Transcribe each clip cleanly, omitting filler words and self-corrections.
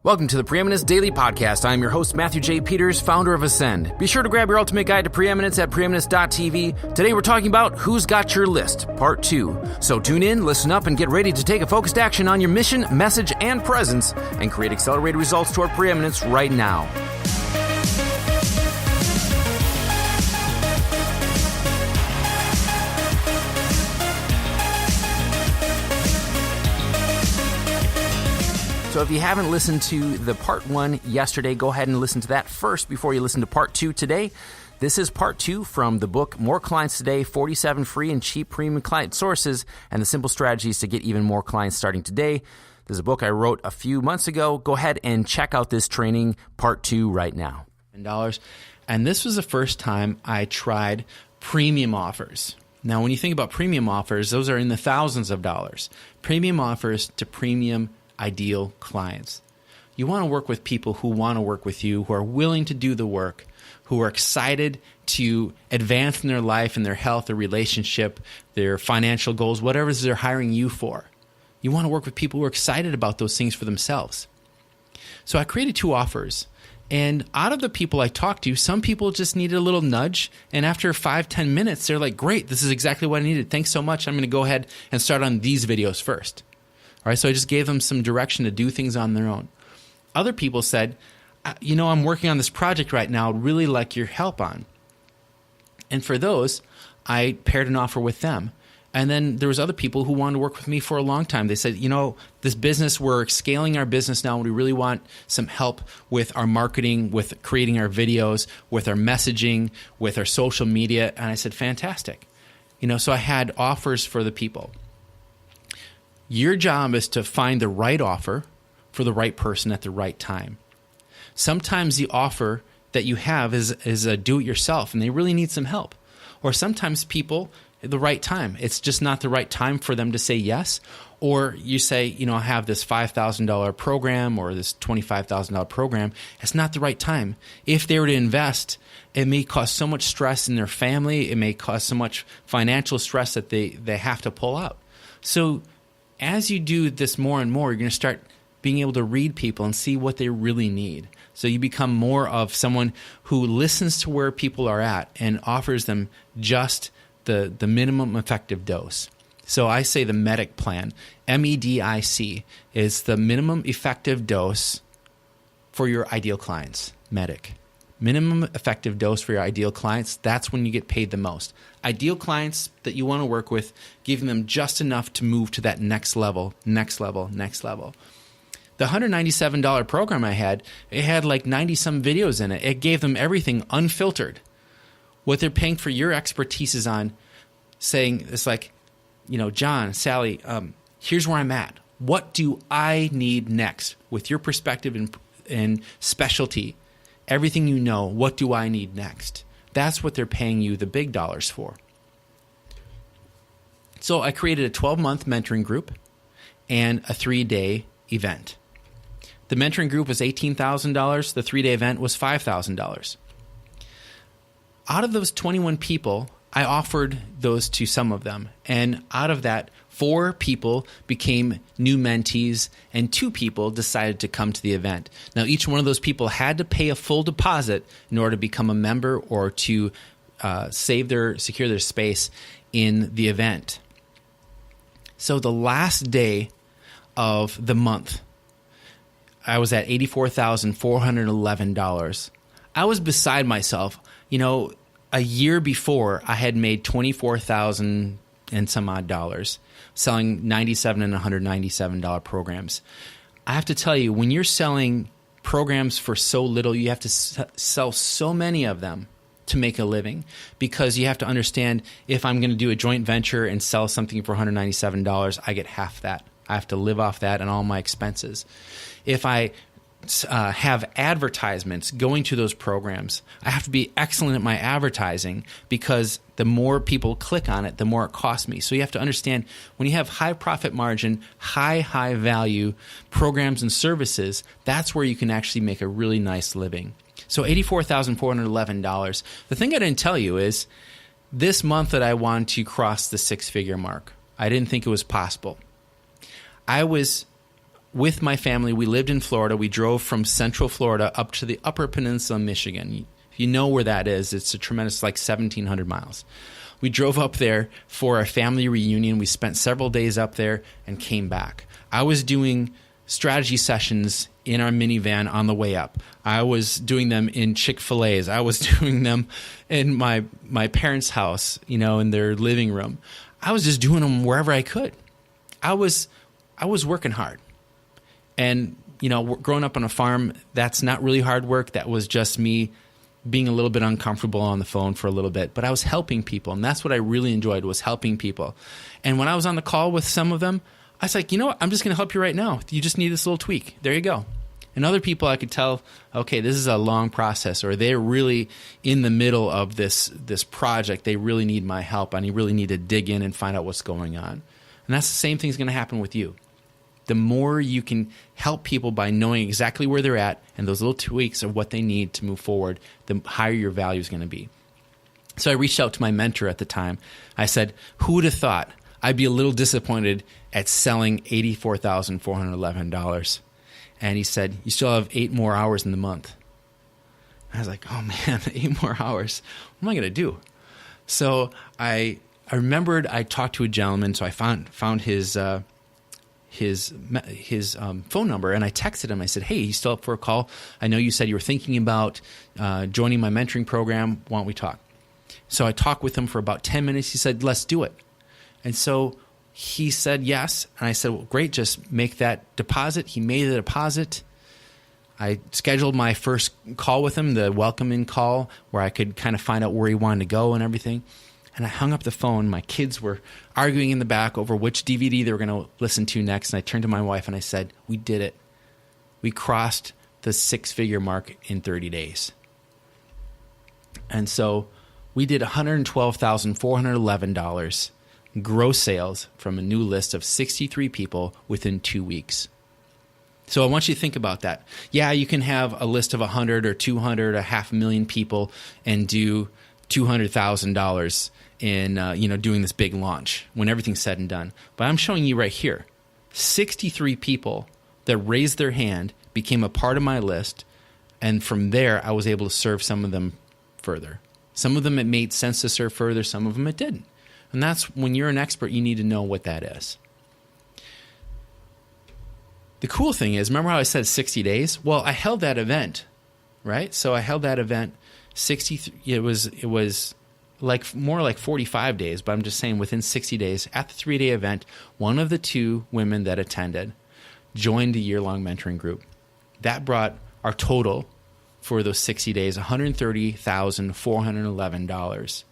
Welcome to the Preeminence Daily Podcast. I'm your host, Matthew J. Peters, founder of Ascend. Be sure to grab your ultimate guide to preeminence at preeminence.tv. Today we're talking about Who's Got Your List, Part 2. So tune in, listen up, and get ready to take a focused action on your mission, message, and presence, and create accelerated results toward preeminence right now. So if you haven't listened to the part 1 yesterday, go ahead and listen to that first before you listen to part 2 today. This is part 2 from the book, More Clients Today, 47 Free and Cheap Premium Client Sources and the Simple Strategies to Get Even More Clients Starting Today. This is a book I wrote a few months ago. Go ahead and check out this training, part 2, right now. And this was the first time I tried premium offers. Now, when you think about premium offers, those are in the thousands of dollars. Premium offers to premium ideal clients. You want to work with people who want to work with you, who are willing to do the work, who are excited to advance in their life and their health, their relationship, their financial goals, whatever it is they're hiring you for. You want to work with people who are excited about those things for themselves. So I created 2 offers. And out of the people I talked to, some people just needed a little nudge. And after 5-10 minutes, they're like, great, this is exactly what I needed. Thanks so much. I'm going to go ahead and start on these videos first. All right, so I just gave them some direction to do things on their own. Other people said, I'm working on this project right now. I'd really like your help on. And for those, I paired an offer with them. And then there was other people who wanted to work with me for a long time. They said, this business, we're scaling our business now, and we really want some help with our marketing, with creating our videos, with our messaging, with our social media. And I said, fantastic. So I had offers for the people. Your job is to find the right offer for the right person at the right time. Sometimes the offer that you have is a do-it-yourself, and they really need some help. Or sometimes people, at the right time, it's just not the right time for them to say yes. Or you say, I have this $5,000 program or this $25,000 program. It's not the right time. If they were to invest, it may cause so much stress in their family. It may cause so much financial stress that they have to pull out. So as you do this more and more, you're going to start being able to read people and see what they really need. So you become more of someone who listens to where people are at and offers them just the minimum effective dose. So I say the MEDIC plan, MEDIC, is the minimum effective dose for your ideal clients, MEDIC. Minimum effective dose for your ideal clients, that's when you get paid the most. Ideal clients that you want to work with, giving them just enough to move to that next level, next level, next level. The $197 program I had, it had like 90-some videos in it. It gave them everything unfiltered. What they're paying for your expertise is on saying, it's like, John, Sally, here's where I'm at. What do I need next? With your perspective and specialty, everything you know, what do I need next? That's what they're paying you the big dollars for. So I created a 12-month mentoring group and a 3-day event. The mentoring group was $18,000. The 3-day event was $5,000. Out of those 21 people, I offered those to some of them. And out of that, 4 people became new mentees and 2 people decided to come to the event. Now, each one of those people had to pay a full deposit in order to become a member or to secure their space in the event. So the last day of the month, I was at $84,411. I was beside myself. A year before, I had made $24,000 and some odd dollars selling $97 and $197 programs. I have to tell you, when you're selling programs for so little, you have to sell so many of them to make a living, because you have to understand, if I'm going to do a joint venture and sell something for $197, I get half that. I have to live off that and all my expenses. If I have advertisements going to those programs, I have to be excellent at my advertising, because the more people click on it, the more it costs me. So you have to understand, when you have high profit margin, high value programs and services, that's where you can actually make a really nice living. So $84,411. The thing I didn't tell you is, this month that I wanted to cross the 6-figure mark, I didn't think it was possible. I was with my family, we lived in Florida. We drove from Central Florida up to the Upper Peninsula, Michigan. If you know where that is, it's a tremendous, like 1,700 miles. We drove up there for a family reunion. We spent several days up there and came back. I was doing strategy sessions in our minivan on the way up. I was doing them in Chick-fil-A's. I was doing them in my parents' house, in their living room. I was just doing them wherever I could. I was working hard. And, growing up on a farm, that's not really hard work. That was just me being a little bit uncomfortable on the phone for a little bit. But I was helping people, and that's what I really enjoyed, was helping people. And when I was on the call with some of them, I was like, you know what? I'm just going to help you right now. You just need this little tweak. There you go. And other people, I could tell, okay, this is a long process, or they're really in the middle of this project. They really need my help, and you really need to dig in and find out what's going on. And that's the same thing's going to happen with you. The more you can help people by knowing exactly where they're at and those little tweaks of what they need to move forward, the higher your value is going to be. So I reached out to my mentor at the time. I said, who would have thought I'd be a little disappointed at selling $84,411? And he said, you still have 8 more hours in the month. I was like, oh man, 8 more hours. What am I going to do? So I remembered I talked to a gentleman, so I found his phone number, and I texted him. I said, hey, you still up for a call? I know you said you were thinking about joining my mentoring program. Why don't we talk? So I talked with him for about 10 minutes. He said, let's do it. And so he said yes. And I said, well, great, just make that deposit. He made the deposit. I scheduled my first call with him, the welcoming call, where I could kind of find out where he wanted to go and everything. And I hung up the phone. My kids were arguing in the back over which DVD they were going to listen to next. And I turned to my wife and I said, we did it. We crossed the 6-figure mark in 30 days. And so we did $112,411 gross sales from a new list of 63 people within 2 weeks. So I want you to think about that. Yeah, you can have a list of 100 or 200 or 500,000 people and do $200,000 in doing this big launch when everything's said and done. But I'm showing you right here, 63 people that raised their hand became a part of my list, and from there I was able to serve some of them further. Some of them it made sense to serve further, some of them it didn't. And that's when you're an expert, you need to know what that is. The cool thing is, remember how I said 60 days? Well, I held that event, right? So I held that event 60. It was like more like 45 days, but I'm just saying within 60 days at the 3-day event, one of the 2 women that attended joined the year-long mentoring group. That brought our total for those 60 days, $130,411.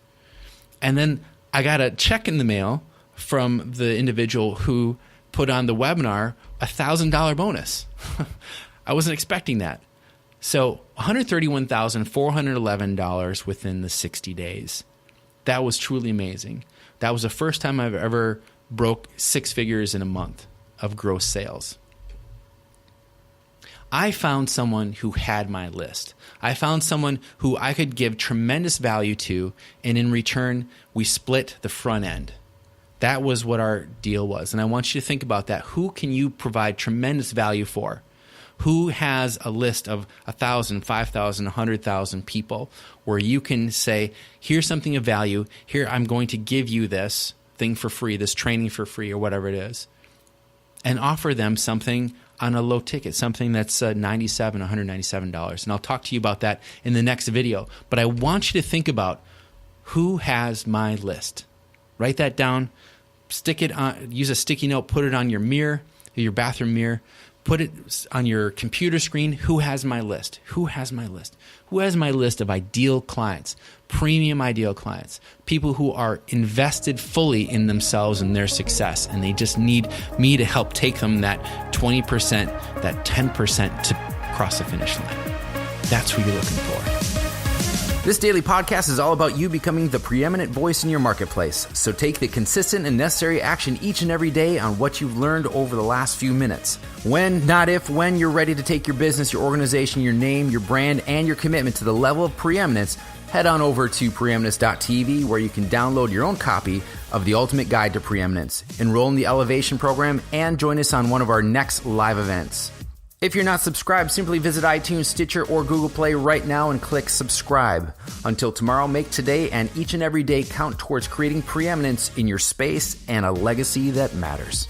And then I got a check in the mail from the individual who put on the webinar a $1,000 bonus. I wasn't expecting that. So $131,411 within the 60 days. That was truly amazing. That was the first time I've ever broke 6 figures in a month of gross sales. I found someone who had my list. I found someone who I could give tremendous value to, and in return, we split the front end. That was what our deal was. And I want you to think about that. Who can you provide tremendous value for? Who has a list of 1,000, 5,000, 100,000 people where you can say, here's something of value. Here, I'm going to give you this thing for free, this training for free, or whatever it is, and offer them something on a low ticket, something that's $97, $197. And I'll talk to you about that in the next video. But I want you to think about who has my list. Write that down. Stick it on. Use a sticky note. Put it on your mirror, your bathroom mirror. Put it on your computer screen. Who has my list? Who has my list? Who has my list of ideal clients, premium ideal clients, people who are invested fully in themselves and their success, and they just need me to help take them that 20%, that 10% to cross the finish line. That's who you're looking for. This daily podcast is all about you becoming the preeminent voice in your marketplace. So take the consistent and necessary action each and every day on what you've learned over the last few minutes. When, not if, when you're ready to take your business, your organization, your name, your brand, and your commitment to the level of preeminence, head on over to preeminence.tv where you can download your own copy of the Ultimate Guide to Preeminence, enroll in the Elevation program, and join us on one of our next live events. If you're not subscribed, simply visit iTunes, Stitcher, or Google Play right now and click subscribe. Until tomorrow, make today and each and every day count towards creating preeminence in your space and a legacy that matters.